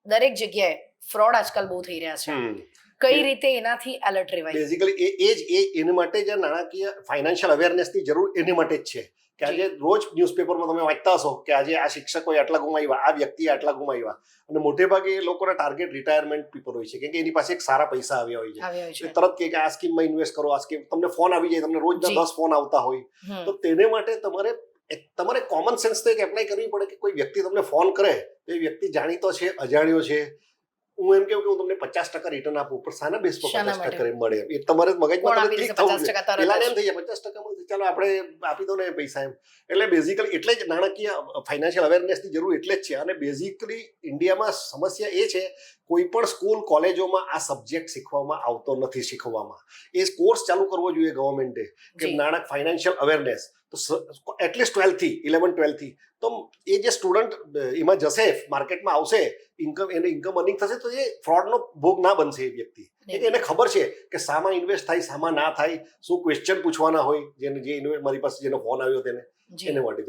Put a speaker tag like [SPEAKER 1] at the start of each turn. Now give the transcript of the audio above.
[SPEAKER 1] દરેક જગ્યાએ ફ્રોડ આજકાલ બહુ થઈ રહ્યા છે, કઈ રીતે એનાથી એલર્ટ રહેવાય?
[SPEAKER 2] બેઝિકલી એના માટે જે નાણાકીય ફાઇનાન્શિયલ અવેરનેસની જરૂર એની માટે જ છે કે આજે રોજ ન્યૂઝપેપરમાં તમે વાંચતા હશો કે આજે આ શિક્ષકોએ આટલા ગુમાવ્યા, આ વ્યક્તિએ આટલા ગુમાવ્યા, અને મોટે ભાગે એ લોકોના ટાર્ગેટ રિટાયરમેન્ટ પીપલ હોય છે, કેમ કે એની પાસે એક સારા પૈસા આવ્યા હોય છે, તરત કે આ સ્કીમમાં ઇન્વેસ્ટ કરો, આ સ્કીમ, તમને ફોન આવી જાય, તમને રોજના 10 ફોન આવતા હોય, તો તેને માટે તમારે કોમન સેન્સ તો એક એપ્લાય કરવી પડે કે કોઈ વ્યક્તિ તમને ફોન કરે તો એ વ્યક્તિ જાણીતો છે, અજાણ્યો છે. હું એમ કહું કે હું તમને 50% રિટર્ન આપું, પણ સાના બેસ પર 50% મળે, એ તમારે મગજમાં ક્લિક થવું જોઈએ. પેલાને એમ થઈ જાય 50% મળે, ચાલો આપણે આપી દો ને પૈસા એમ. એટલે બેઝિકલી એટલે જ નાણાકીય ફાઇનાન્શિયલ અવેરનેસની જરૂર એટલે જ છે. અને બેઝિકલી ઇન્ડિયામાં સમસ્યા એ છે, કોઈ પણ સ્કૂલ કોલેજોમાં આ સબ્જેક્ટ શીખવામાં આવતો નથી. શીખવામાં એ કોર્સ ચાલુ કરવો જોઈએ ગવર્મેન્ટે કે નાણાક ફાઇનાન્શિયલ અવેરનેસ, તો એટલીસ્ટ 11-12 થી તો એ જે સ્ટુડન્ટ એમાં જશે, માર્કેટમાં આવશે, ઇન્કમ અર્નિંગ થશે, તો એ ફ્રોડનો ભોગ ના બનશે એ વ્યક્તિ. એને ખબર છે કે શામાં ઇન્વેસ્ટ થાય, શામાં ના થાય, શું ક્વેશ્ચન પૂછવાના હોય, જે મારી પાસે જેનો ફોન આવ્યો તેને, એને માટે